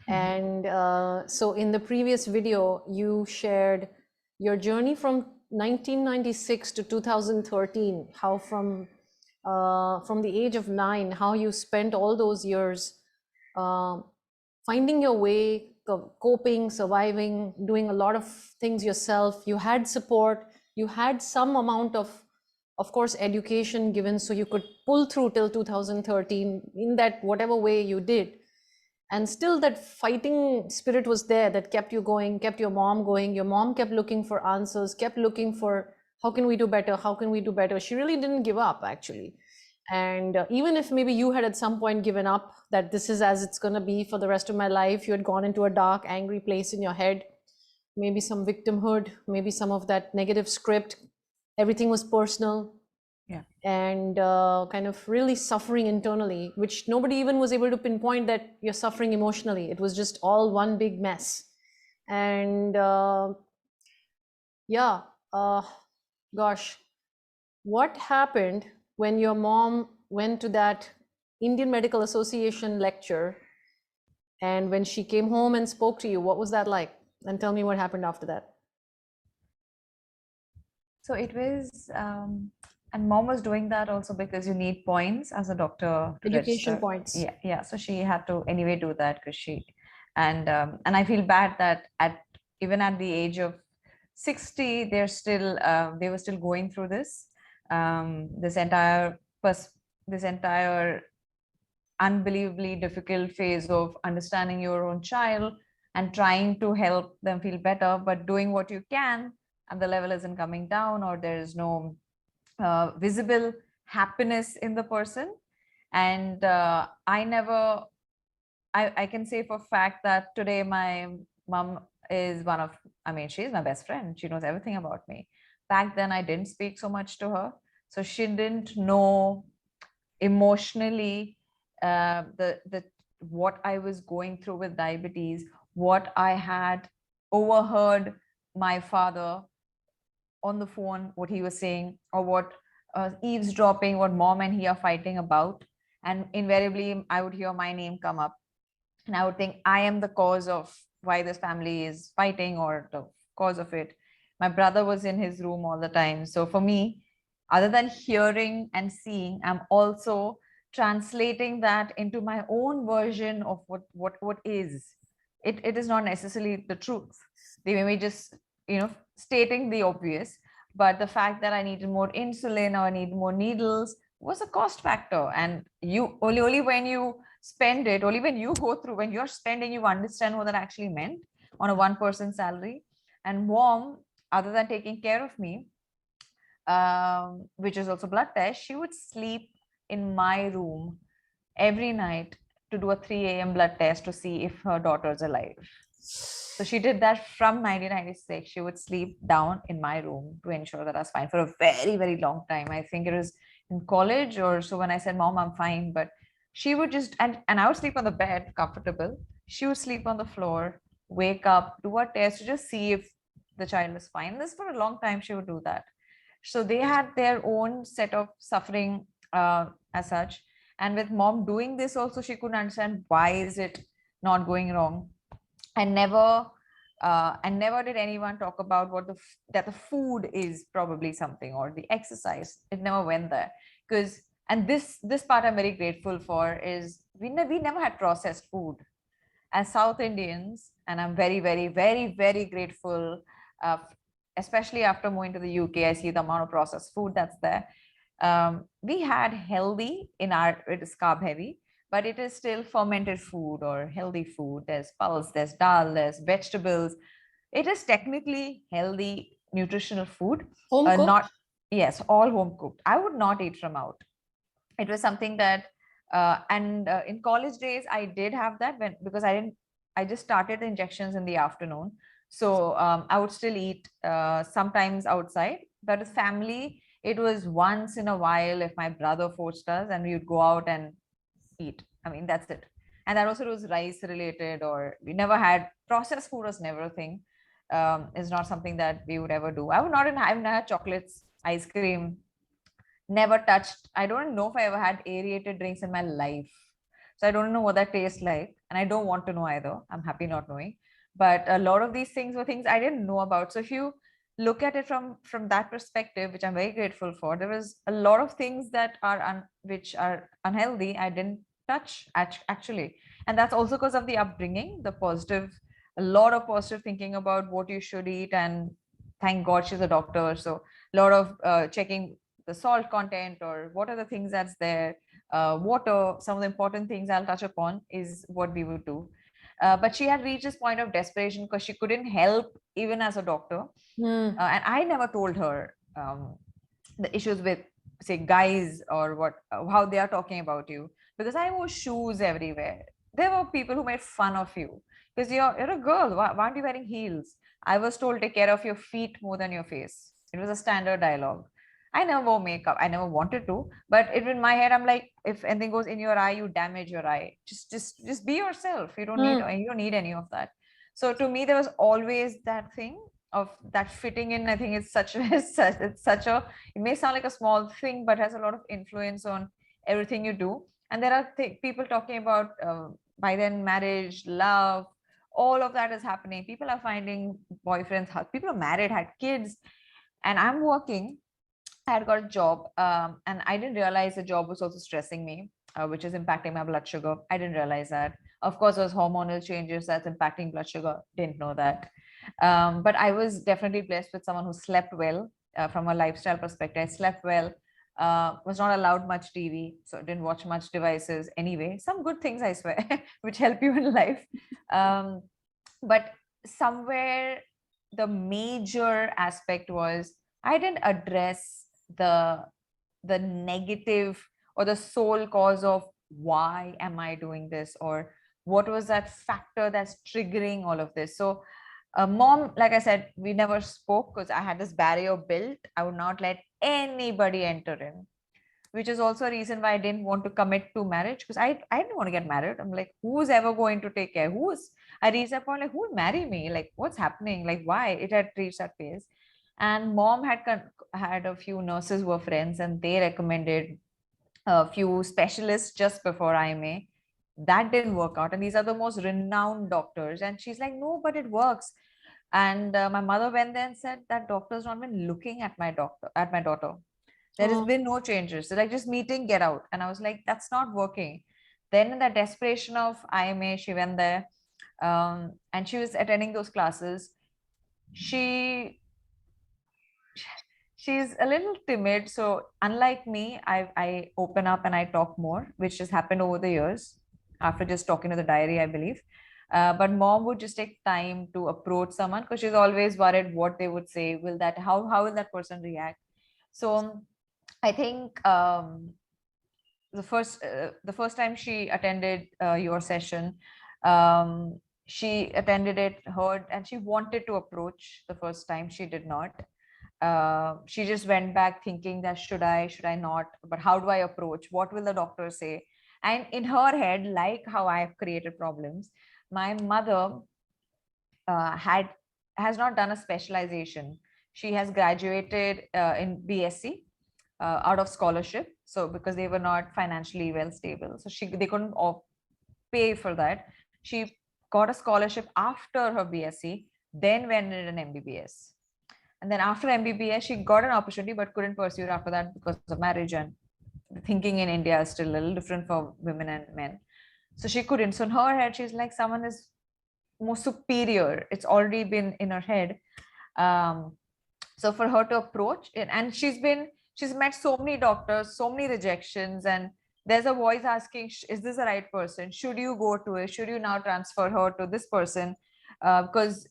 And so in the previous video, you shared your journey from 1996 to 2013, how from the age of 9, how you spent all those years uh, finding your way, coping, surviving, doing a lot of things yourself. You had support, you had some amount of course, education given so you could pull through till 2013 in that whatever way you did. And still that fighting spirit was there that kept you going, kept your mom going. Your mom kept looking for answers, kept looking for how can we do better, how can we do better. She really didn't give up, actually. And even if maybe you had at some point given up that this is as it's going to be for the rest of my life, you had gone into a dark, angry place in your head, maybe some victimhood, maybe some of that negative script, everything was personal, Yeah. and kind of really suffering internally, which nobody even was able to pinpoint that you're suffering emotionally. It was just all one big mess. And yeah, gosh, what happened when your mom went to that Indian Medical Association lecture, and when she came home and spoke to you? What was that like? And tell me what happened after that. So it was, and mom was doing that also because you need points as a doctor to Education register. points. Yeah, yeah. So she had to anyway do that because and I feel bad that even at the age of 60, they were still going through this, this entire this entire unbelievably difficult phase of understanding your own child and trying to help them feel better, but doing what you can, and the level isn't coming down, or there is no visible happiness in the person. And I can say for a fact that today my mom is she's my best friend. She knows everything about me. Back then, I didn't speak so much to her. So she didn't know emotionally the what I was going through with diabetes, what I had overheard my father on the phone, what he was saying, or what eavesdropping, what mom and he are fighting about. And invariably, I would hear my name come up, and I would think I am the cause of why this family is fighting, or the cause of it. My brother was in his room all the time. So for me, other than hearing and seeing, I'm also translating that into my own version of what is. It is not necessarily the truth. They may be just, stating the obvious, but the fact that I needed more insulin or I need more needles was a cost factor. And you only when you spend it, only when you go through, when you're spending, you understand what that actually meant on a one-person salary. And mom, other than taking care of me, which is also blood test, she would sleep in my room every night to do a 3 a.m. blood test to see if her daughter's alive. So she did that from 1996. She would sleep down in my room to ensure that I was fine for a very, very long time. I think it was in college or so when I said, Mom, I'm fine. But she would just, and I would sleep on the bed, comfortable. She would sleep on the floor, wake up, do a test to just see if the child is fine. This for a long time, she would do that. So they had their own set of suffering as such. And with mom doing this also, she couldn't understand why is it not going wrong. And never did anyone talk about that the food is probably something, or the exercise. It never went there. Because and this part I'm very grateful for is we never had processed food as South Indians. And I'm very, very, very, very grateful, uh, especially after moving to the UK. I see the amount of processed food that's there. We had healthy it is carb heavy, but it is still fermented food or healthy food. There's pulse, there's dal, there's vegetables. It is technically healthy, nutritional food. Home cooked? Not Yes, all home cooked. I would not eat from out. It was something that, and in college days, I did have that because I just started the injections in the afternoon. So I would still eat sometimes outside, but with family, it was once in a while if my brother forced us and we would go out and eat. I mean, that's it. And that also was rice related, or we never had processed food was never a thing. Is not something that we would ever do. I've never had chocolates, ice cream, never touched. I don't know if I ever had aerated drinks in my life. So I don't know what that tastes like, and I don't want to know either. I'm happy not knowing. But a lot of these things were things I didn't know about. So if you look at it from that perspective, which I'm very grateful for, there was a lot of things that are which are unhealthy I didn't touch actually. And that's also because of the upbringing, the positive, a lot of positive thinking about what you should eat. And thank God she's a doctor, so a lot of checking the salt content or what are the things that's there, water. Some of the important things I'll touch upon is what we would do. But she had reached this point of desperation because she couldn't help even as a doctor. And I never told her the issues with, say, guys or what, how they are talking about you, because I wore shoes everywhere. There were people who made fun of you because you're a girl. Why aren't you wearing heels? I was told take care of your feet more than your face. It was a standard dialogue. I never wore makeup. I never wanted to, but it in my head, I'm like, if anything goes in your eye, you damage your eye. Just be yourself. You don't need any of that. So to me, there was always that thing of that fitting in. I think it's such a it may sound like a small thing, but has a lot of influence on everything you do. And there are people talking about by then marriage, love, all of that is happening. People are finding boyfriends, people are married, had kids, and I'm working. I had got a job, and I didn't realize the job was also stressing me, which is impacting my blood sugar. I didn't realize that. Of course, those hormonal changes that's impacting blood sugar. Didn't know that. But I was definitely blessed with someone who slept well from a lifestyle perspective. I slept well, was not allowed much TV, so didn't watch much devices anyway. Some good things, I swear, which help you in life. But somewhere the major aspect was I didn't address the negative or the sole cause of why am I doing this, or what was that factor that's triggering all of this. So mom, like I said, we never spoke because I had this barrier built. I would not let anybody enter in, which is also a reason why I didn't want to commit to marriage, because I didn't want to get married. I'm like, who's ever going to take care? I reached that point, like, who would marry me? Like, what's happening? Like, why? It had reached that phase. And mom had a few nurses who were friends, and they recommended a few specialists just before IMA. That didn't work out. And these are the most renowned doctors. And she's like, no, but it works. And my mother went there and said that doctor's not been looking at my daughter. There has been no changes. So like, just meeting, get out. And I was like, that's not working. Then in the desperation of IMA, she went there, and she was attending those classes. She's a little timid. So unlike me, I open up and I talk more, which has happened over the years after just talking to the diary, I believe. But mom would just take time to approach someone because she's always worried what they would say. How will that person react? So I think the first time she attended your session, she attended it, heard, and she wanted to approach the first time. She did not. She just went back thinking that should I not? But how do I approach? What will the doctor say? And in her head, like how I have created problems, my mother has not done a specialization. She has graduated in BSc out of scholarship. So because they were not financially well stable, so they couldn't pay for that. She got a scholarship after her BSc, then went in an MBBS. And then after MBBS, she got an opportunity but couldn't pursue it after that because of marriage. And thinking in India is still a little different for women and men. So she couldn't. So in her head, she's like, someone is more superior. It's already been in her head. So for her to approach it, and she's met so many doctors, so many rejections, and there's a voice asking, is this the right person? Should you go to it? Should you now transfer her to this person? Because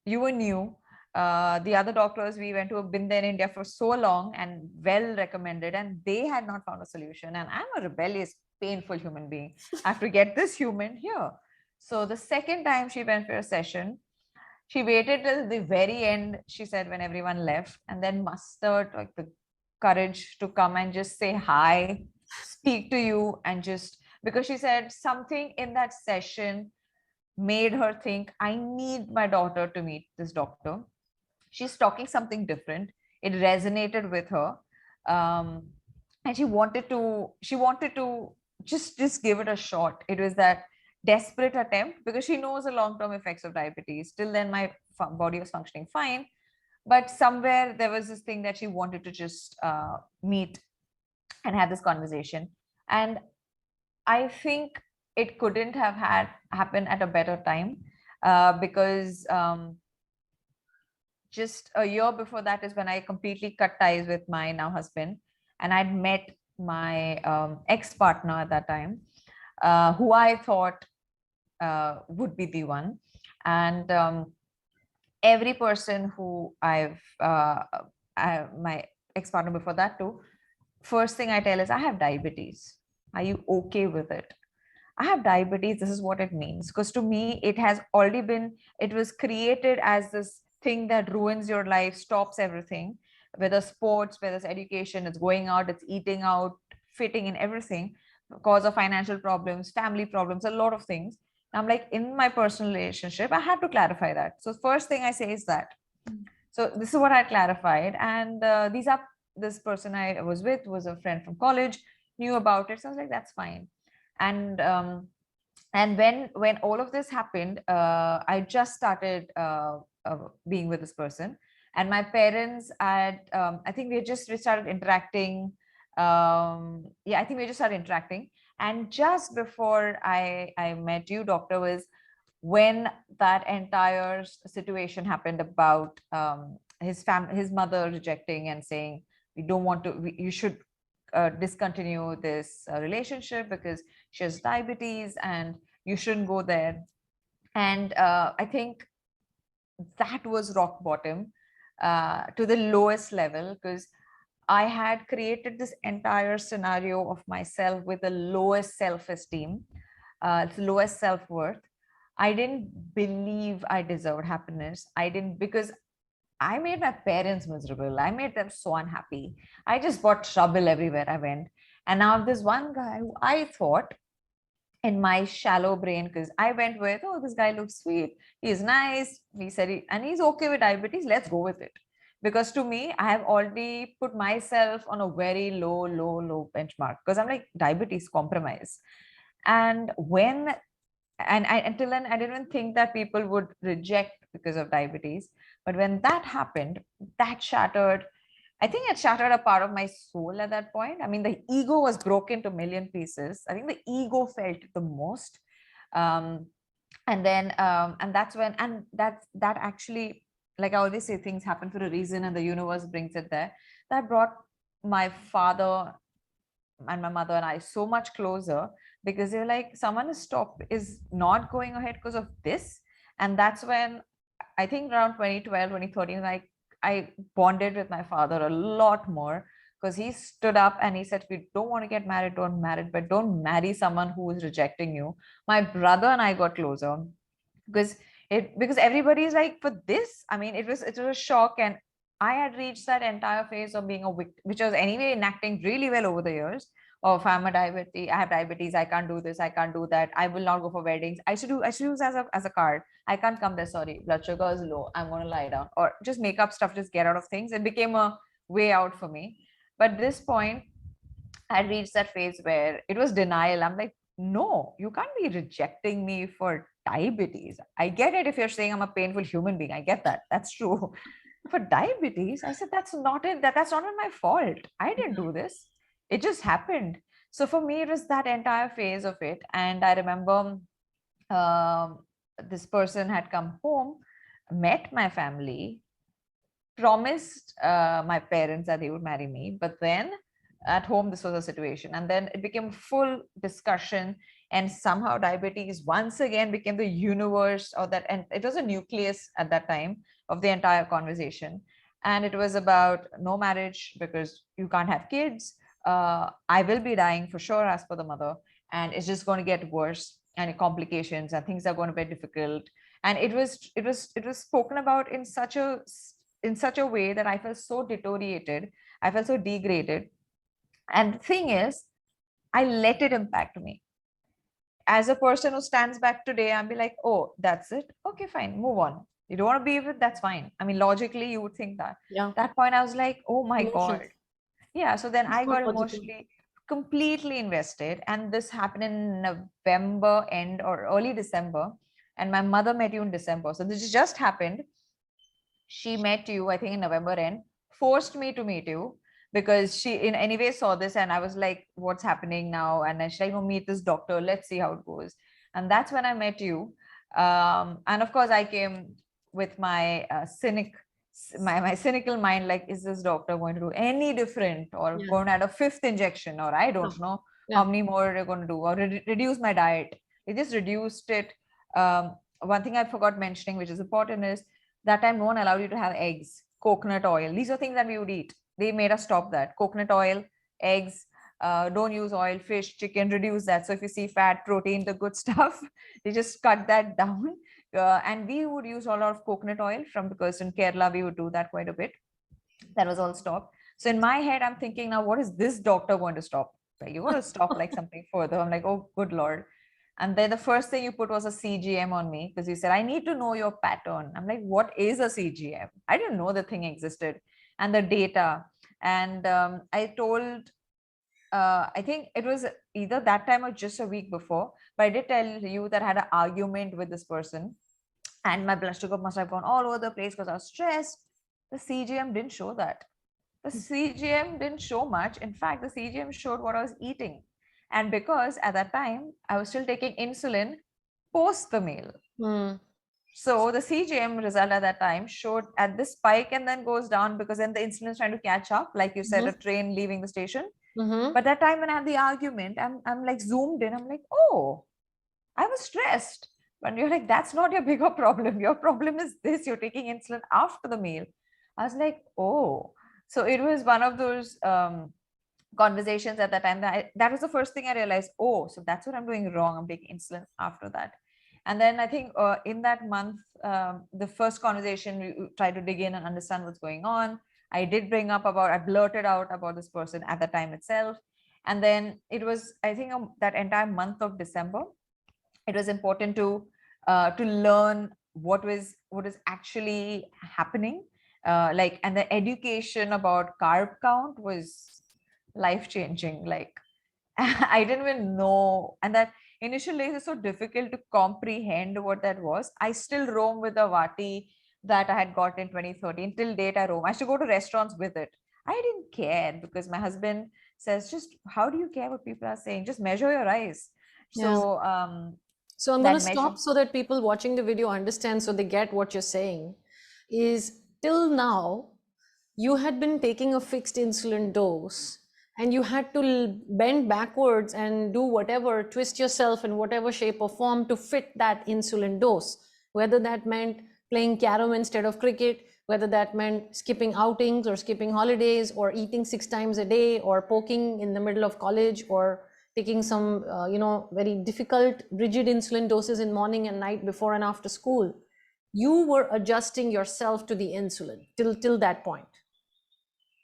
you were new. The other doctors we went to have been there in India for so long and well recommended, and they had not found a solution. And I'm a rebellious, painful human being. I have to get this human here. So the second time she went for a session, she waited till the very end, she said, when everyone left, and then mustered like the courage to come and just say hi, speak to you, and just because she said something in that session made her think, I need my daughter to meet this doctor. She's talking something different. It resonated with her. And she wanted to just give it a shot. It was that desperate attempt because she knows the long-term effects of diabetes. Till then, my body was functioning fine, but somewhere there was this thing that she wanted to just meet and have this conversation. And I think it couldn't have had happened at a better time, because just a year before that is when I completely cut ties with my now husband, and I'd met my ex-partner at that time, who I thought would be the one. And every person who my ex-partner before that too, first thing I tell is, I have diabetes. Are you okay with it? I have diabetes. This is what it means. Because to me, it has already been, it was created as this thing that ruins your life, stops everything, whether sports, whether it's education, it's going out, it's eating out, fitting in, everything, cause of financial problems, family problems, a lot of things. I'm like, in my personal relationship, I had to clarify that. So first thing I say is that. So this is what I clarified. And this person I was with was a friend from college, knew about it. So I was like, that's fine. And when all of this happened, I just started being with this person, and my parents had, I think we started interacting. Yeah, I think we just started interacting. And just before I met you, doctor, was when that entire situation happened about his mother rejecting and saying, we don't want to, you should discontinue this relationship because she has diabetes and you shouldn't go there. And I think that was rock bottom, to the lowest level, because I had created this entire scenario of myself with the lowest self-esteem, lowest self-worth. I didn't believe I deserved happiness. I didn't, because I made my parents miserable. I made them so unhappy. I just brought trouble everywhere I went. And now this one guy who I thought, in my shallow brain, because I went with, oh, this guy looks sweet. He's nice. He said, and he's okay with diabetes. Let's go with it. Because to me, I have already put myself on a very low benchmark, because I'm like, diabetes, compromise. And until then, I didn't even think that people would reject because of diabetes. But when that happened, that shattered, I think it shattered a part of my soul at that point. I mean, the ego was broken to a million pieces. I think the ego felt the most. And that's when, and that actually, like I always say, things happen for a reason and the universe brings it there. That brought my father and my mother and I so much closer, because they're like, someone is not going ahead because of this. And that's when I think around 2012, 2013, like I bonded with my father a lot more, because he stood up and he said, if you don't want to get married, don't marry, but don't marry someone who is rejecting you. My brother and I got closer, because everybody's like, for this, I mean, it was a shock. And I had reached that entire phase of being a victim, which I was anyway enacting really well over the years. Of, I have diabetes, I can't do this, I can't do that, I will not go for weddings. I should use as a card. I can't come there, sorry, blood sugar is low, I'm going to lie down, or just make up stuff, just get out of things. It became a way out for me. But at this point, I reached that phase where it was denial. I'm like, no, you can't be rejecting me for diabetes. I get it if you're saying I'm a painful human being. I get that. That's true. For diabetes, I said, that's not it. That's not my fault. I didn't do this. It just happened. So for me, it was that entire phase of it. And I remember this person had come home, met my family, promised my parents that they would marry me. But then at home, this was a situation. And then it became full discussion. And somehow diabetes once again became the universe, or that, and it was a nucleus at that time of the entire conversation. And it was about no marriage because you can't have kids. I will be dying for sure, as per the mother, and it's just going to get worse, and complications and things are going to be difficult. And it was spoken about in such a way that I felt so deteriorated. I felt so degraded. And the thing is, I let it impact me. As a person who stands back today, I'll be like, oh, that's it. Okay, fine, move on. You don't want to be with, that's fine. I mean, logically, you would think that. Yeah. At that point, I was like, oh my Emotions. God. Yeah. So then I got Psychological. emotionally, completely invested. And this happened in November end or early December. And my mother met you in December. So this just happened. She met you, I think, in November end, forced me to meet you because she in any way saw this, and I was like, what's happening now? And then she's like, oh, meet this doctor, let's see how it goes. And that's when I met you. And of course I came with my my cynical mind, like, is this doctor going to do any different, or Yeah. going to add a fifth injection, or I don't know Yeah. how many more they're going to do, or reduce my diet. They just reduced it. One thing I forgot mentioning, which is important, is that time no one allowed you to have eggs, coconut oil. These are things that we would eat. They made us stop that. Coconut oil, eggs, don't use oil, fish, chicken, reduce that. So if you see fat, protein, the good stuff, they just cut that down. And we would use a lot of coconut oil because in Kerala, we would do that quite a bit. That was all stopped. So in my head, I'm thinking, now, what is this doctor going to stop? Like, you got to stop like something further. I'm like, oh, good Lord. And then the first thing you put was a CGM on me, because you said, I need to know your pattern. I'm like, what is a CGM? I didn't know the thing existed, and the data. And I told, I think it was either that time or just a week before, but I did tell you that I had an argument with this person, and my blood sugar must have gone all over the place because I was stressed. The CGM didn't show that. The CGM didn't show much. In fact, the CGM showed what I was eating. And because at that time, I was still taking insulin post the meal. So the CGM result at that time showed at this spike and then goes down, because then the insulin is trying to catch up, like you said, a train leaving the station. But that time when I had the argument, I'm like zoomed in. I'm like, oh, I was stressed. But you're like, that's not your bigger problem. Your problem is this: you're taking insulin after the meal. I was like, oh. So it was one of those conversations at that time that was the first thing I realized. Oh, so that's what I'm doing wrong. I'm taking insulin after that. And then I think in that month, the first conversation, we tried to dig in and understand what's going on. I did bring up I blurted out about this person at the time itself. And then it was, I think, that entire month of December, it was important to learn what is actually happening. And the education about carb count was life changing. Like, I didn't even know. And that initial days is so difficult to comprehend what that was. I still roam with the Vati that I had got in 2013. Till date, I roam. I used to go to restaurants with it. I didn't care, because my husband says, just how do you care what people are saying? Just measure your eyes. Yeah. So So I'm going to stop so that people watching the video understand, so they get what you're saying. Is till now, you had been taking a fixed insulin dose, and you had to bend backwards and do whatever, twist yourself in whatever shape or form to fit that insulin dose, whether that meant playing carom instead of cricket, whether that meant skipping outings or skipping holidays, or eating 6 times a day, or poking in the middle of college, or taking some very difficult rigid insulin doses in morning and night before and after school. You were adjusting yourself to the insulin till that point.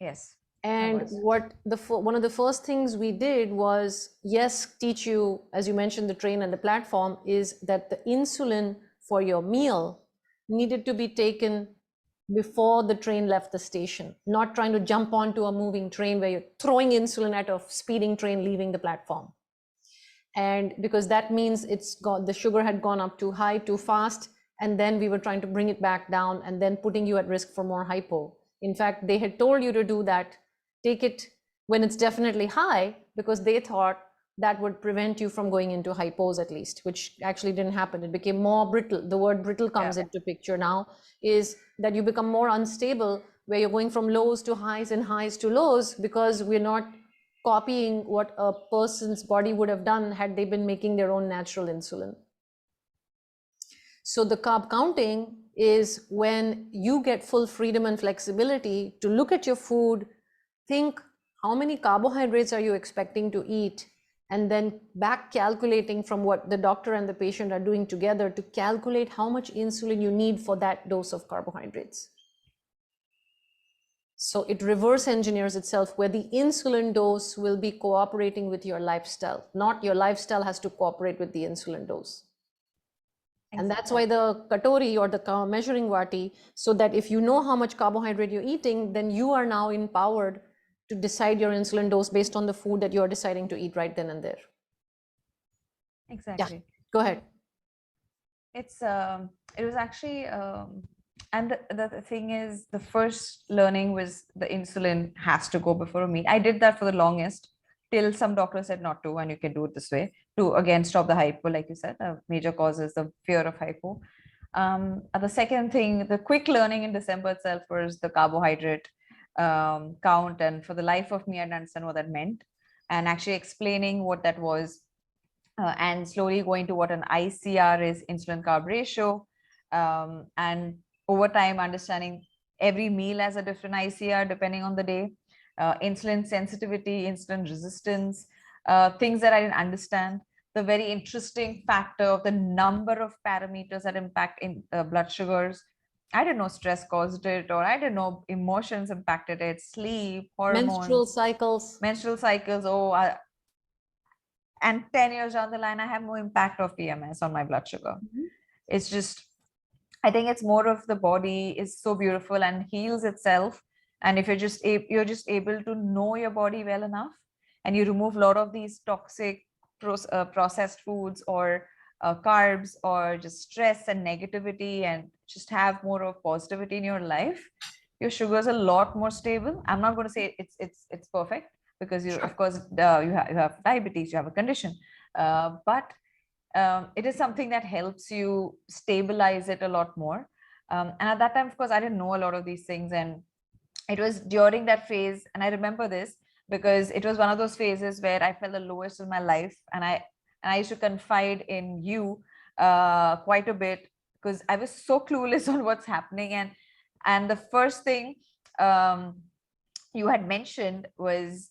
Yes. And what one of the first things we did was, yes, teach you, as you mentioned, the train and the platform, is that the insulin for your meal needed to be taken before the train left the station, not trying to jump onto a moving train where you're throwing insulin at a speeding train leaving the platform. And because that means the sugar had gone up too high, too fast, and then we were trying to bring it back down and then putting you at risk for more hypo. In fact, they had told you to do that, take it when it's definitely high, because they thought that would prevent you from going into hypos at least, which actually didn't happen. It became more brittle. The word brittle comes into picture now, is that you become more unstable, where you're going from lows to highs and highs to lows, because we're not copying what a person's body would have done had they been making their own natural insulin. So the carb counting is when you get full freedom and flexibility to look at your food, think how many carbohydrates are you expecting to eat, and then back calculating from what the doctor and the patient are doing together to calculate how much insulin you need for that dose of carbohydrates. So it reverse engineers itself, where the insulin dose will be cooperating with your lifestyle, not your lifestyle has to cooperate with the insulin dose. Exactly. And that's why the Katori or the measuring Vati, so that if you know how much carbohydrate you're eating, then you are now empowered to decide your insulin dose based on the food that you're deciding to eat right then and there. Exactly. Go ahead. It was actually and the thing is, the first learning was the insulin has to go before a meal. I did that for the longest till some doctor said not to, and you can do it this way to again stop the hypo. Like you said, a major cause is the fear of hypo. And the second thing, the quick learning in December itself was the carbohydrate count, and for the life of me I didn't understand what that meant, and actually explaining what that was, and slowly going to what an ICR is, insulin carb ratio, and over time understanding every meal as a different ICR depending on the day, insulin sensitivity, insulin resistance, things that I didn't understand, the very interesting factor of the number of parameters that impact in blood sugars. I didn't know stress caused it, or I didn't know emotions impacted it, sleep, Menstrual hormones, cycles. menstrual cycles. And 10 years down the line, I have no impact of PMS on my blood sugar. It's just, I think it's more of the body is so beautiful and heals itself. And if you're just able to know your body well enough, and you remove a lot of these toxic processed foods, or carbs, or just stress and negativity, and just have more of positivity in your life, your sugar is a lot more stable. I'm not going to say it's perfect, because you, of course, you have diabetes, you have a condition, but it is something that helps you stabilize it a lot more. And at that time, of course, I didn't know a lot of these things, and it was during that phase, and I remember this because it was one of those phases where I felt the lowest in my life, and I used to confide in you quite a bit, because I was so clueless on what's happening. And the first thing you had mentioned was,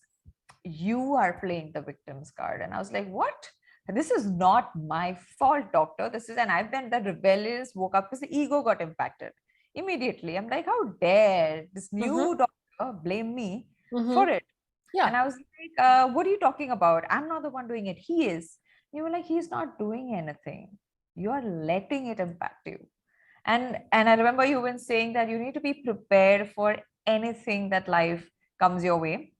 you are playing the victim's card. And I was like, what? This is not my fault, doctor. This is, and I've been the rebellious, woke up because the ego got impacted immediately. I'm like, how dare this new doctor blame me for it? Yeah. And I was like, what are you talking about? I'm not the one doing it. He is. You were like, he's not doing anything. You are letting it impact you. And I remember you been saying that you need to be prepared for anything that life comes your way.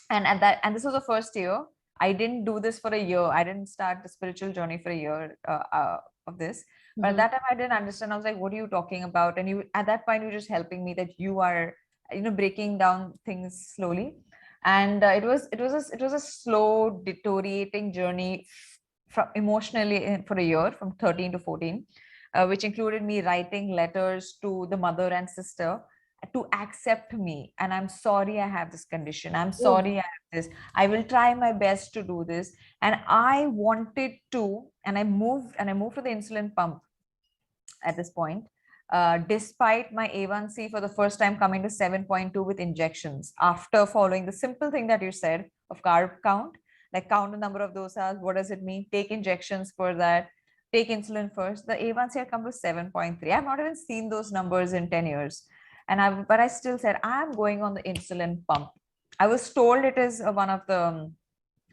And this was the first year. I didn't do this for a year. I didn't start the spiritual journey for a year of this. But at that time, I didn't understand. I was like, what are you talking about? And you, at that point, you were just helping me, that you are, breaking down things slowly. And it was a slow deteriorating journey from emotionally for a year, from 13 to 14, which included me writing letters to the mother and sister to accept me. And I'm sorry I have this condition. I'm sorry I have this. I will try my best to do this. And I wanted to, and I moved to the insulin pump at this point, despite my A1C for the first time coming to 7.2 with injections, after following the simple thing that you said of carb count, like count the number of dosas. What does it mean? Take injections for that. Take insulin first. The A1C had come to 7.3. I've not even seen those numbers in 10 years. But I still said, I'm going on the insulin pump. I was told it is one of the,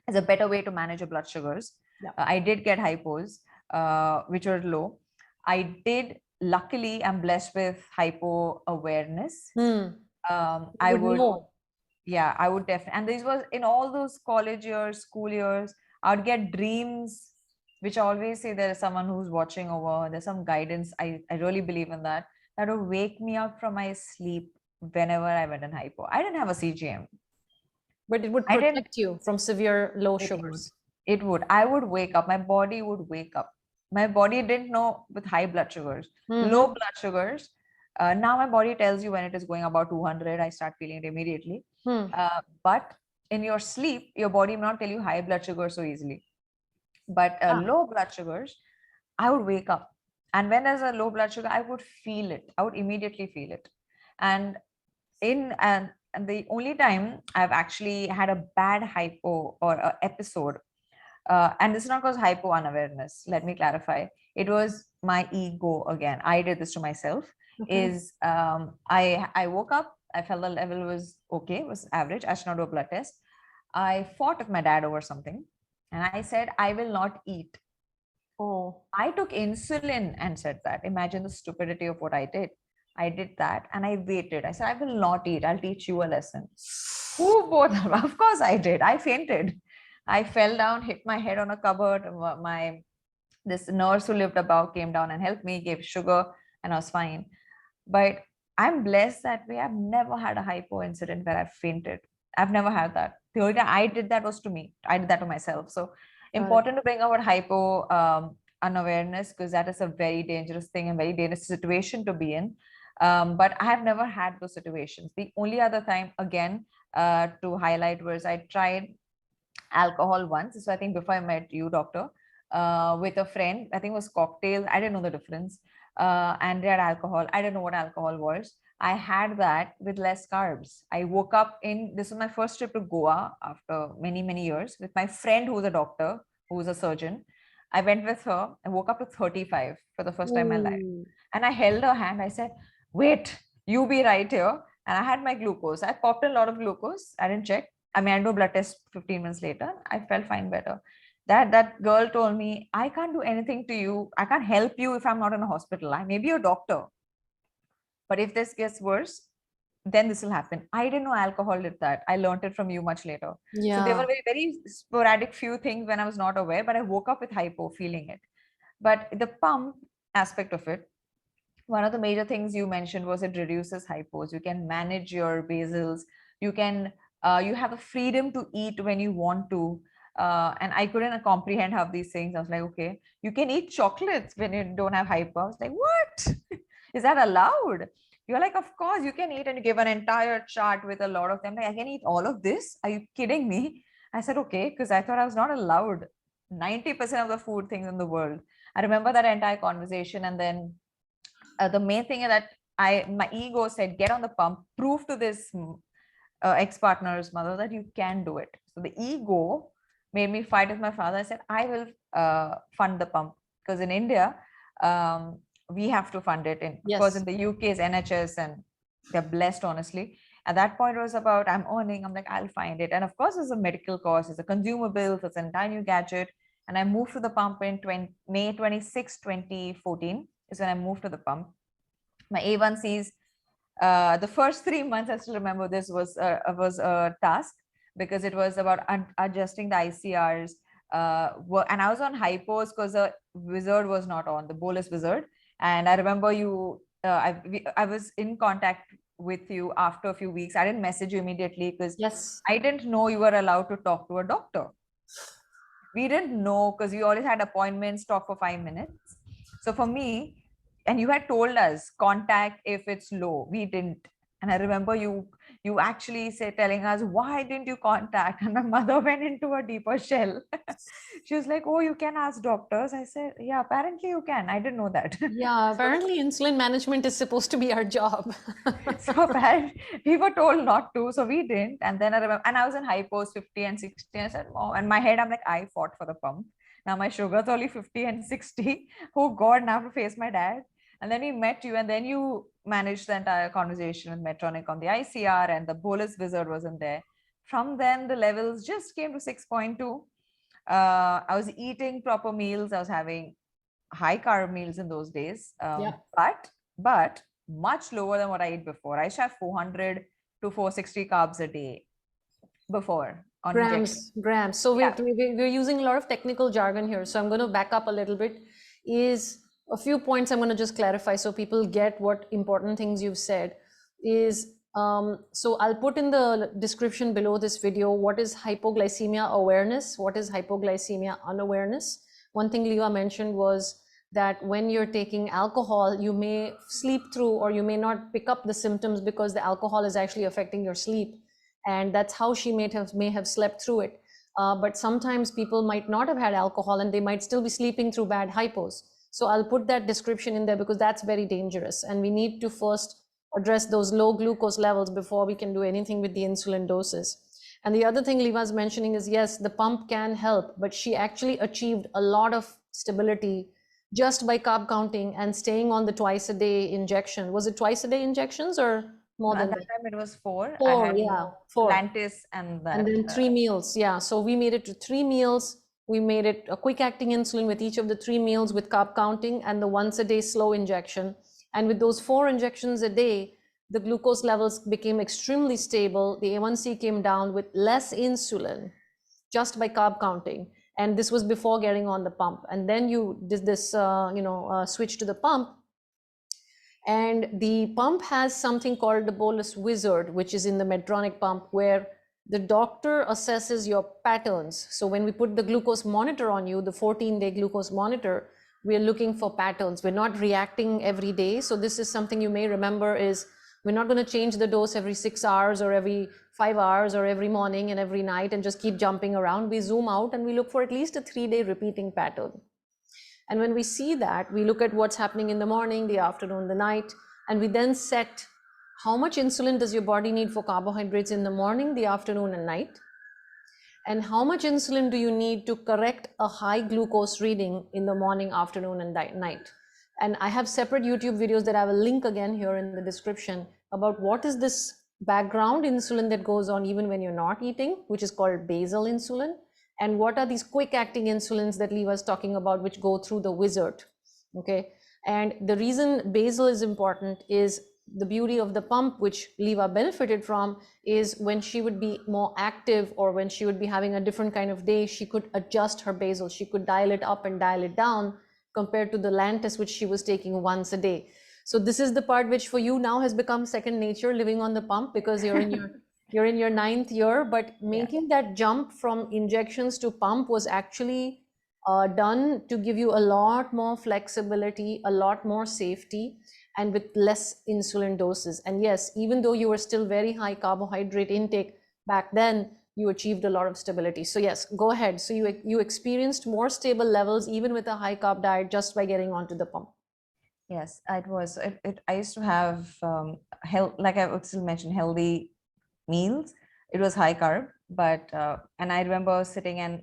is a better way to manage your blood sugars. Yeah. I did get hypos, which were low. I did, luckily, I'm blessed with hypo awareness. I would know. Yeah, I would definitely. And this was in all those college years, school years, I would get dreams, which I always say there is someone who's watching over, there's some guidance. I really believe in that. That would wake me up from my sleep whenever I went in hypo. I didn't have a CGM. But it would protect you from severe low sugars. It would. I would wake up. My body would wake up. My body didn't know with high blood sugars, low blood sugars. Now my body tells you when it is going about 200. I start feeling it immediately. But in your sleep, your body will not tell you high blood sugar so easily. But low blood sugars, I would wake up. And when there's a low blood sugar, I would feel it. I would immediately feel it. And the only time I've actually had a bad hypo or a episode, and this is not because hypo unawareness, let me clarify. It was my ego again. I did this to myself. I woke up, I felt the level was okay, was average. I should not do a blood test. I fought with my dad over something, and I said, I will not eat. I took insulin and said that. Imagine the stupidity of what I did. I did that and I waited. I said, I will not eat. I'll teach you a lesson. Who both? Of course I did. I fainted. I fell down, hit my head on a cupboard. This nurse who lived above came down and helped me, gave sugar, and I was fine. But I'm blessed that way. I've never had a hypo incident where I fainted. I've never had that. The only time I did that was to me. I did that to myself. So important to bring about hypo unawareness, because that is a very dangerous thing and very dangerous situation to be in. But I have never had those situations. The only other time, again, to highlight, was I tried alcohol once. So I think before I met you, doctor, with a friend, I think it was cocktail. I didn't know the difference. And they had alcohol. I didn't know what alcohol was. I had that with less carbs. I woke up this was my first trip to Goa after many, many years with my friend who was a doctor, who was a surgeon. I went with her and woke up to 35 for the first time in my life. Ooh. And I held her hand. I said, wait, you be right here. And I had my glucose. I popped in a lot of glucose. I didn't check. I mean, I do a blood test 15 minutes later. I felt fine better. That girl told me, I can't do anything to you. I can't help you if I'm not in a hospital. I may be a doctor. But if this gets worse, then this will happen. I didn't know alcohol did that. I learned it from you much later. Yeah. So there were very, very sporadic few things when I was not aware, but I woke up with hypo, feeling it. But the pump aspect of it, one of the major things you mentioned was it reduces hypos. You can manage your basals. You can, you have the freedom to eat when you want to. And I couldn't comprehend half these things. I was like, okay, you can eat chocolates when you don't have hypo. I was like, what? Is that allowed? You're like, of course you can eat, and you give an entire chart with a lot of them. Like, I can eat all of this. Are you kidding me? I said, okay, because I thought I was not allowed 90% of the food things in the world. I remember that entire conversation. And then the main thing is that my ego said, get on the pump, prove to this ex-partner's mother that you can do it. So the ego made me fight with my father. I said, I will fund the pump, because in India, we have to fund it. Of course, in the UK is NHS, and they're blessed, honestly. At that point, it was about, I'm earning, I'm like, I'll find it. And of course, it's a medical cost, it's a consumable, it's an entire new gadget. And I moved to the pump in May 26, 2014 is when I moved to the pump. My A1Cs, the first 3 months, I still remember this was a task, because it was about adjusting the ICRs. And I was on hypos because the wizard was not on, the bolus wizard. And I remember I was in contact with you after a few weeks. I didn't message you immediately because I didn't know you were allowed to talk to a doctor. We didn't know, because we always had appointments, talk for 5 minutes. So for me, and you had told us contact if it's low. We didn't. And I remember you actually telling us, why didn't you contact? And my mother went into a deeper shell. She was like, oh, you can ask doctors. I said, yeah, apparently you can. I didn't know that. Yeah, apparently insulin management is supposed to be our job. So apparently we were told not to, so we didn't. And then I remember, and I was in hypos 50 and 60. I said, oh, and my head, I'm like, I fought for the pump. Now my sugar's only 50 and 60. Oh God, now I have to face my dad. And then we met you, and then you managed the entire conversation with Medtronic on the ICR, and the bolus wizard wasn't there. From then, the levels just came to 6.2. I was eating proper meals. I was having high carb meals in those days, but much lower than what I ate before. I used to have 400 to 460 carbs a day before. On grams. So we're using a lot of technical jargon here. So I'm going to back up a little bit. Is a few points I'm going to just clarify so people get what important things you've said is, so I'll put in the description below this video, what is hypoglycemia awareness? What is hypoglycemia unawareness? One thing Liva mentioned was that when you're taking alcohol, you may sleep through, or you may not pick up the symptoms because the alcohol is actually affecting your sleep. And that's how she may have slept through it. But sometimes people might not have had alcohol and they might still be sleeping through bad hypos. So I'll put that description in there because that's very dangerous. And we need to first address those low glucose levels before we can do anything with the insulin doses. And the other thing Liva's mentioning is, yes, the pump can help, but she actually achieved a lot of stability just by carb counting and staying on the twice a day injection. Was it twice a day injections or more than that? At that time it was 4. Four, yeah, 4. Lantus and that. And then 3 meals, yeah. So we made it to 3 meals. We made it a quick acting insulin with each of the 3 meals with carb counting and the once a day slow injection. And with those 4 injections a day, the glucose levels became extremely stable. The A1C came down with less insulin just by carb counting. And this was before getting on the pump. And then you did this, switch to the pump. And the pump has something called the bolus wizard, which is in the Medtronic pump, where the doctor assesses your patterns. So when we put the glucose monitor on you, the 14-day glucose monitor, we're looking for patterns. We're not reacting every day. So this is something you may remember is we're not going to change the dose every 6 hours or every 5 hours or every morning and every night and just keep jumping around. We zoom out and we look for at least a 3-day repeating pattern. And when we see that, we look at what's happening in the morning, the afternoon, the night, and we then set how much insulin does your body need for carbohydrates in the morning, the afternoon, and night? And how much insulin do you need to correct a high glucose reading in the morning, afternoon, and night? And I have separate YouTube videos that I will link again here in the description about what is this background insulin that goes on even when you're not eating, which is called basal insulin. And what are these quick acting insulins that Lee was talking about, which go through the wizard, okay? And the reason basal is important is the beauty of the pump, which Leva benefited from, is when she would be more active or when she would be having a different kind of day, she could adjust her basal. She could dial it up and dial it down compared to the Lantus, which she was taking once a day. So this is the part which for you now has become second nature, living on the pump, because you're in your 9th year, but making that jump from injections to pump was actually done to give you a lot more flexibility, a lot more safety, and with less insulin doses. And yes, even though you were still very high carbohydrate intake back then, you achieved a lot of stability. So yes, go ahead. So you experienced more stable levels even with a high carb diet just by getting onto the pump. Yes, it was. I used to have health, like I would still mention, healthy meals. It was high carb, but and I remember sitting and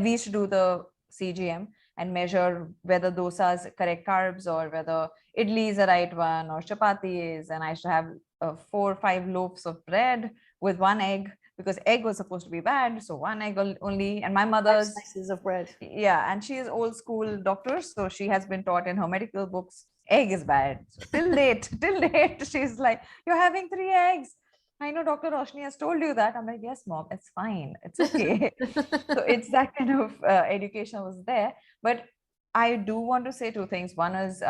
we used to do the CGM and measure whether dosa is correct carbs or whether idli is the right one or chapati is. And I used to have 4 or 5 loaves of bread with 1 egg, because egg was supposed to be bad, so 1 egg only. And my mother's 5 slices of bread. Yeah, and she is old school doctor, so she has been taught in her medical books egg is bad. So till date, she's like, you're having 3 eggs. I know Dr. Roshni has told you that. I'm like, yes, mom, it's fine, it's okay. So it's that kind of education was there. But I do want to say 2 things. One is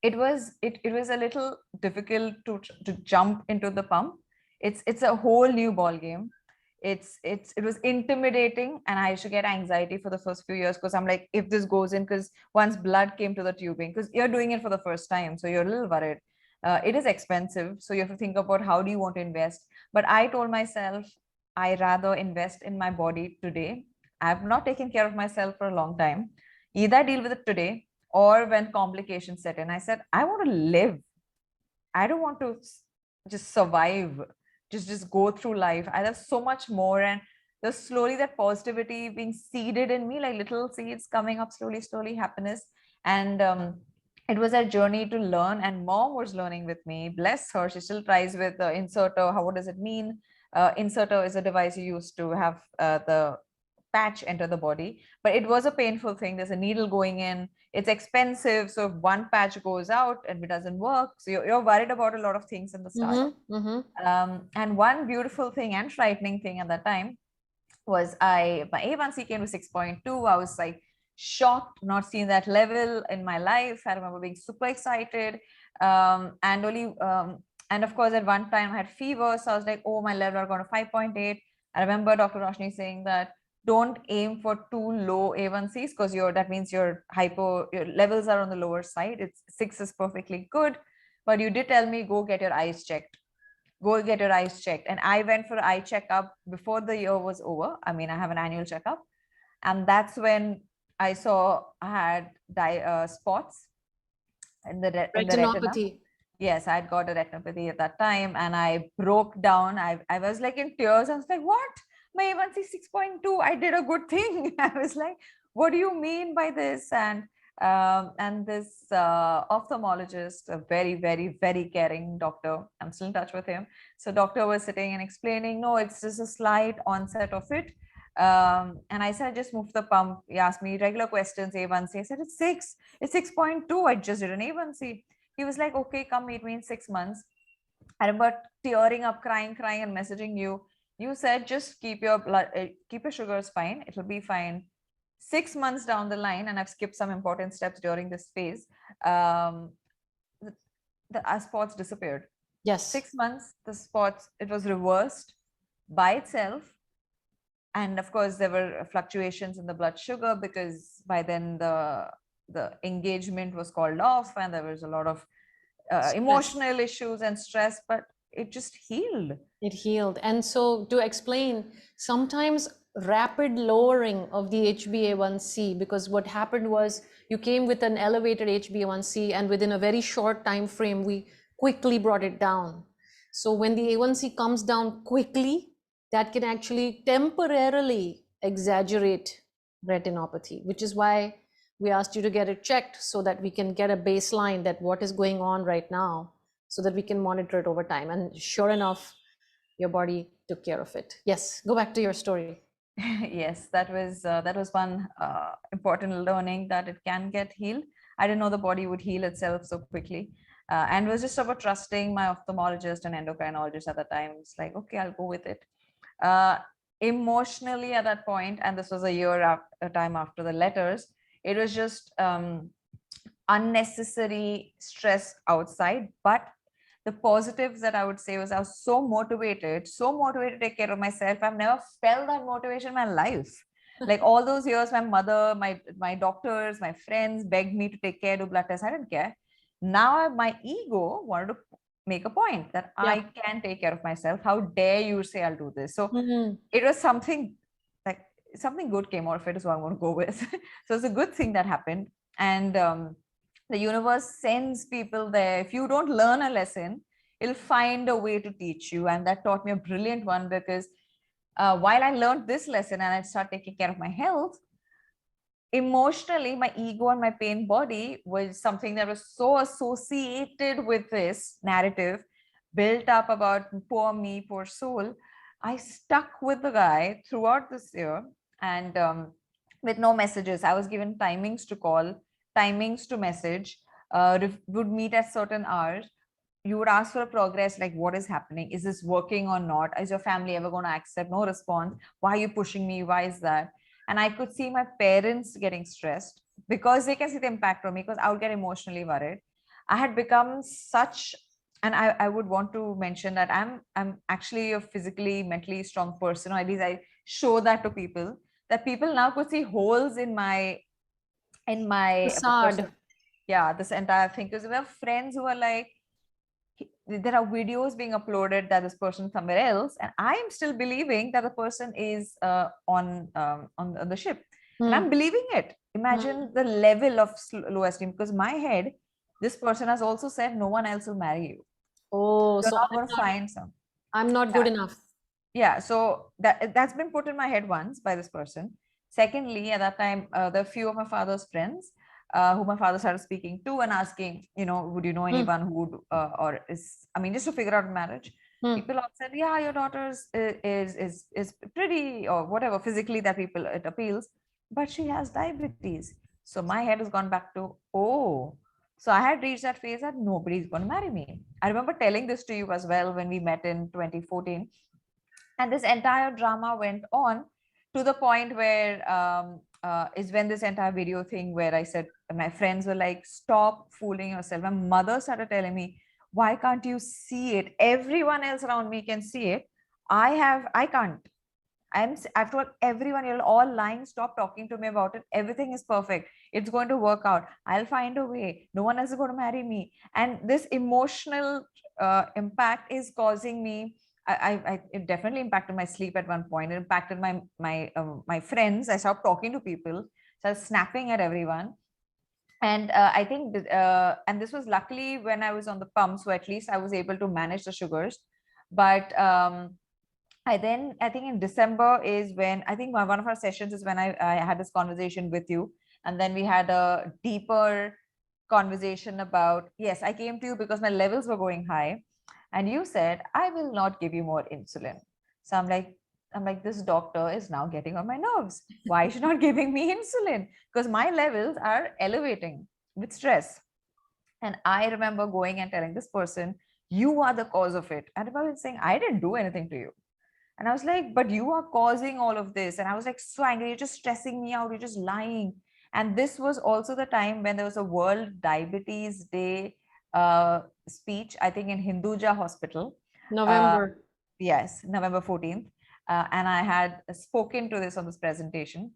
it was a little difficult to jump into the pump. It's a whole new ball game. It was intimidating, and I used to get anxiety for the first few years, because I'm like, if this goes in, because once blood came to the tubing, because you're doing it for the first time, so you're a little worried. It is expensive, so you have to think about how do you want to invest. But I told myself, I rather invest in my body today. I've not taken care of myself for a long time. Either I deal with it today, or when complications set in. I said, I want to live. I don't want to just survive, just go through life. I have so much more, and there's slowly that positivity being seeded in me, like little seeds coming up slowly, happiness. And it was a journey to learn, and mom was learning with me. Bless her, she still tries with the inserter. What does it mean? Inserter is a device you use to have the patch enter the body, but it was a painful thing. There's a needle going in, it's expensive, so if one patch goes out and it doesn't work, so you're worried about a lot of things in the start. And one beautiful thing and frightening thing at that time was my A1C came to 6.2. I was like shocked, not seeing that level in my life. I remember being super excited, and of course at one time I had fever, so I was like, oh, my level are going to 5.8. I remember Dr. Roshni saying that don't aim for too low A1Cs, because that means your levels are on the lower side. 6 is perfectly good. But you did tell me, go get your eyes checked. And I went for an eye checkup before the year was over. I mean, I have an annual checkup, and that's when I saw I had spots in the retina. Yes, I had got a retinopathy at that time, and I broke down. I was like in tears. I was like, what? My A1C 6.2, I did a good thing. I was like, what do you mean by this? And this ophthalmologist, a very, very, very caring doctor, I'm still in touch with him. So doctor was sitting and explaining, no, it's just a slight onset of it. And I said, just move the pump. He asked me regular questions, A1C. I said, it's 6, it's 6.2. I just did an A1C. He was like, okay, come meet me in 6 months. I remember tearing up, crying, and messaging you. You said just keep your blood, keep your sugars fine. It'll be fine. 6 months down the line, and I've skipped some important steps during this phase. Um, the spots disappeared. Yes. 6 months, the spots, it was reversed by itself. And of course, there were fluctuations in the blood sugar because by then the engagement was called off, and there was a lot of emotional issues and stress, but it just healed. It healed. And so to explain, sometimes rapid lowering of the HbA1c, because what happened was you came with an elevated HbA1c, and within a very short time frame, we quickly brought it down. So when the A1c comes down quickly, that can actually temporarily exaggerate retinopathy, which is why we asked you to get it checked so that we can get a baseline that what is going on right now, so that we can monitor it over time. And sure enough, your body took care of it. Yes, go back to your story. Yes, that was one important learning, that it can get healed. I didn't know the body would heal itself so quickly, and it was just about trusting my ophthalmologist and endocrinologist at the time. It's like, okay, I'll go with it. Emotionally at that point, and this was a time after the letters, it was just unnecessary stress outside. But the positives that I would say was I was so motivated to take care of myself. I've never felt that motivation in my life. Like all those years, my mother, my doctors, my friends begged me to take care, do blood tests. I didn't care. Now my ego wanted to make a point that I can take care of myself. How dare you say I'll do this? So it was something like something good came out of it, is what I'm going to go with. So it's a good thing that happened. And the universe sends people there. If you don't learn a lesson, it'll find a way to teach you. And that taught me a brilliant one, because while I learned this lesson and I started taking care of my health, emotionally, my ego and my pain body was something that was so associated with this narrative built up about poor me, poor soul. I stuck with the guy throughout this year, and with no messages. I was given timings to call, timings to message, would meet at certain hours. You would ask for a progress, like what is happening? Is this working or not? Is your family ever going to accept? No response. Why are you pushing me? Why is that? And I could see my parents getting stressed because they can see the impact on me, because I would get emotionally worried. I had become such, and I would want to mention that I'm actually a physically, mentally strong person, or at least I show that to people, that people now could see holes in my Facade. Yeah, this entire thing. Because we have friends who are like, there are videos being uploaded that this person somewhere else, and I am still believing that the person is on the ship, and I'm believing it. Imagine the level of low esteem, because my head, this person has also said no one else will marry you. Oh, You're so not going to find some. I'm not good enough. Yeah, so that's been put in my head once by this person. Secondly, at that time, there are few of my father's friends who my father started speaking to and asking, would you know anyone who would, or is, I mean, just to figure out marriage. People all said, yeah, your daughter is pretty, or whatever, physically that people, it appeals, but she has diabetes. So my head has gone back to, oh, so I had reached that phase that nobody's going to marry me. I remember telling this to you as well when we met in 2014. And this entire drama went on to the point where is when this entire video thing where I said, my friends were like, stop fooling yourself. My mother started telling me, why can't you see it? Everyone else around me can see it. I can't. I've told everyone, you're all lying. Stop talking to me about it. Everything is perfect. It's going to work out. I'll find a way. No one else is going to marry me. And this emotional impact is causing me. It definitely impacted my sleep at one point. It impacted my friends. I stopped talking to people. So I was snapping at everyone. And I think, and this was luckily when I was on the pump, so at least I was able to manage the sugars. But I think in December is when, I think one of our sessions is when I had this conversation with you. And then we had a deeper conversation about, yes, I came to you because my levels were going high. And you said, I will not give you more insulin. So I'm like, this doctor is now getting on my nerves. Why is she not giving me insulin? Because my levels are elevating with stress. And I remember going and telling this person, you are the cause of it. And I was saying, I didn't do anything to you. And I was like, but you are causing all of this. And I was like, so angry. You're just stressing me out. You're just lying. And this was also the time when there was a World Diabetes Day speech, I think in Hinduja Hospital. November. Yes, November 14th. And I had spoken to this on this presentation.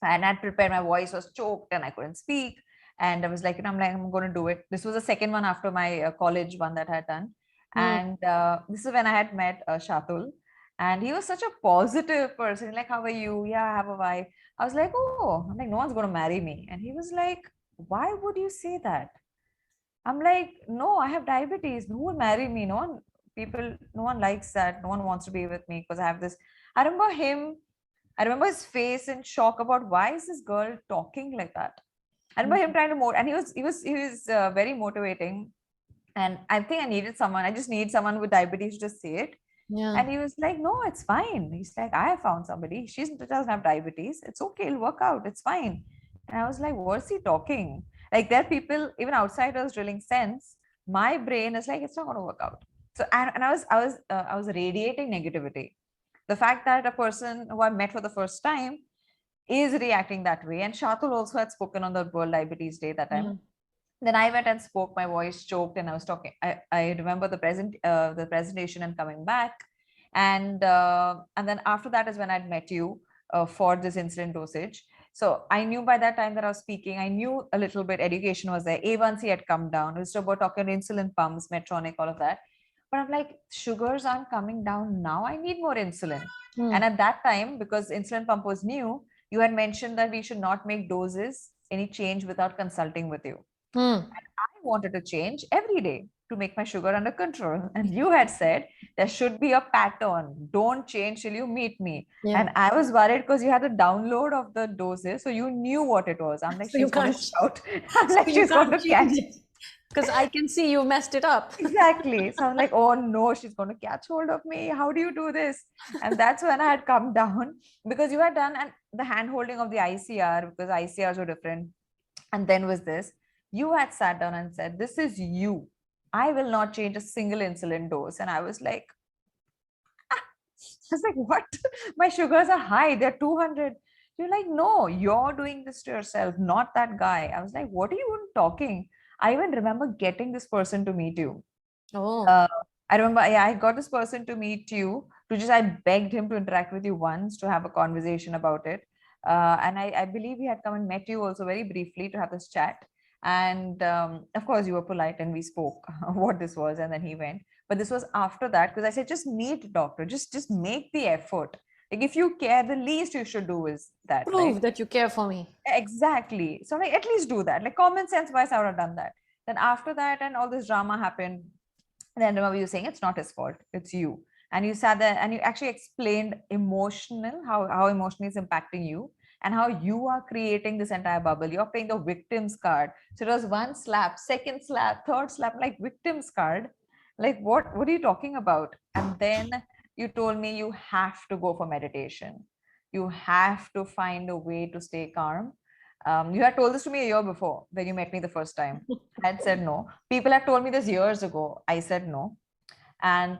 And I'd prepared, my voice was choked and I couldn't speak. And I was like, I'm going to do it. This was the second one after my college one that I had done. And this is when I had met Shatul. And he was such a positive person. Like, how are you? Yeah, I have a wife. I was like, oh, I'm like, no one's going to marry me. And he was like, why would you say that? I'm like, no, I have diabetes. Who will marry me? No one likes that. No one wants to be with me because I have this. I remember him, I remember his face in shock about why is this girl talking like that? I remember him trying to and he was very motivating. And I think I needed someone. I just need someone with diabetes to just say it. Yeah. And he was like, no, it's fine. He's like, I have found somebody. She doesn't have diabetes. It's okay. It'll work out. It's fine. And I was like, what's he talking? Like there are people, even outsiders drilling sense. My brain is like, it's not going to work out. So, and I was radiating negativity. The fact that a person who I met for the first time is reacting that way. And Shatul also had spoken on the World Diabetes Day that time. Then I went and spoke, my voice choked, and I was talking. I remember the presentation and coming back. And then after that is when I'd met you for this insulin dosage. So I knew by that time that I was speaking, I knew a little bit, education was there. A1C had come down. It was about talking insulin pumps, Medtronic, all of that. But I'm like, sugars aren't coming down now. I need more insulin. And at that time, because insulin pump was new, you had mentioned that we should not make doses any change without consulting with you. And I wanted to change every day to make my sugar under control. And you had said there should be a pattern. Don't change till you meet me. Yeah. And I was worried because you had the download of the doses, so you knew what it was. I'm like, So you she's going to can't- shout. I'm like, she's going to catch it. Because I can see you messed it up. Exactly. So I'm like, oh no, she's going to catch hold of me. How do you do this? And that's when I had come down because you had done the hand holding of the ICR because ICRs were different. And then was this, you had sat down and said, this is you. I will not change a single insulin dose. And I was like, I was like, what? My sugars are high. They're 200. You're like, no, you're doing this to yourself, not that guy. I was like, what are you even talking? I even remember getting this person to meet you. Oh. I remember, yeah, I got this person to meet you. I begged him to interact with you once to have a conversation about it. And I believe he had come and met you also very briefly to have this chat. And of course, you were polite and we spoke what this was. And then he went. But this was after that because I said, just meet doctor, just make the effort. Like if you care, the least you should do is that. Prove right? that you care for me. Exactly. So like at least do that. Like common sense wise, I would have done that. Then after that, and all this drama happened. And then remember you saying it's not his fault, it's you. And you sat there and you actually explained how emotion is impacting you and how you are creating this entire bubble. You're playing the victim's card. So it was one slap, second slap, third slap, like victim's card. Like what are you talking about? And then you told me you have to go for meditation. You have to find a way to stay calm. You had told this to me a year before when you met me the first time. I had said no. People had told me this years ago. I said no. And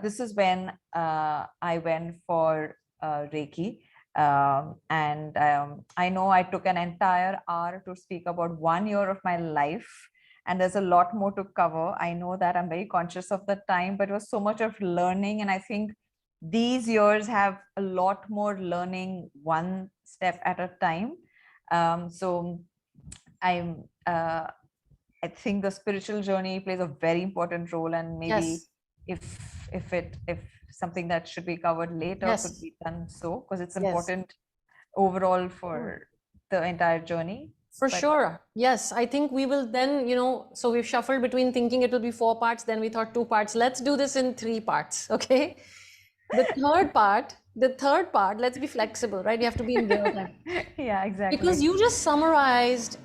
this is when I went for Reiki. I know I took an entire hour to speak about 1 year of my life. And there's a lot more to cover. I know that I'm very conscious of the time, but it was so much of learning. And I think these years have a lot more learning one step at a time. So I'm I think the spiritual journey plays a very important role, and maybe if something that should be covered later could be done so, because it's important overall for the entire journey. For sure. Yes, I think we will then, so we've shuffled between thinking it will be 4 parts, then we thought 2 parts. Let's do this in 3 parts, okay? The third part, let's be flexible, right? You have to be in real time. Yeah, exactly. Because you just summarized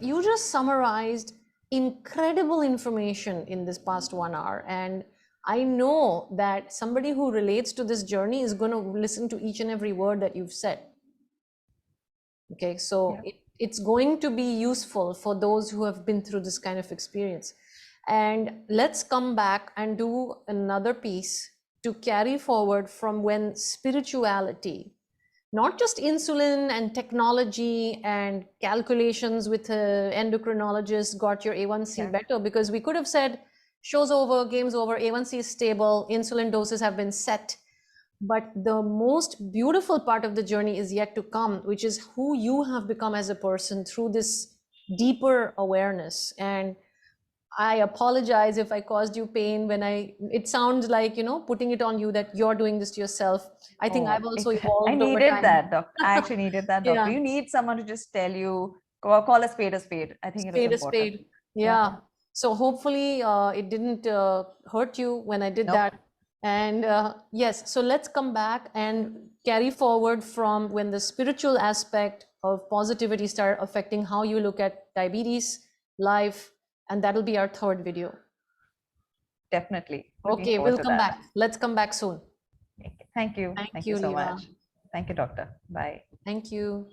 incredible information in this past 1 hour. And I know that somebody who relates to this journey is going to listen to each and every word that you've said. Okay, so it's going to be useful for those who have been through this kind of experience. And let's come back and do another piece to carry forward from when spirituality, not just insulin and technology and calculations with an endocrinologist got your A1C Yeah. better, because we could have said, show's over, game's over, A1C is stable, insulin doses have been set. But the most beautiful part of the journey is yet to come, which is who you have become as a person through this deeper awareness. And I apologize if I caused you pain when it sounds like, putting it on you that you're doing this to yourself. I think I've also I evolved over needed time. that, doctor. I actually needed that, doctor. Yeah. You need someone to just tell you, call a spade a spade. I think it is Spade a important. spade. Yeah. So hopefully it didn't hurt you when I did Nope. that. And yes, so let's come back and carry forward from when the spiritual aspect of positivity started affecting how you look at diabetes, life, and that'll be our third video. Definitely. Looking Okay, forward we'll to come that. back. Let's come back soon. Thank you. Thank Thank you, you so Liva. much. Thank you, doctor. Bye. Thank you.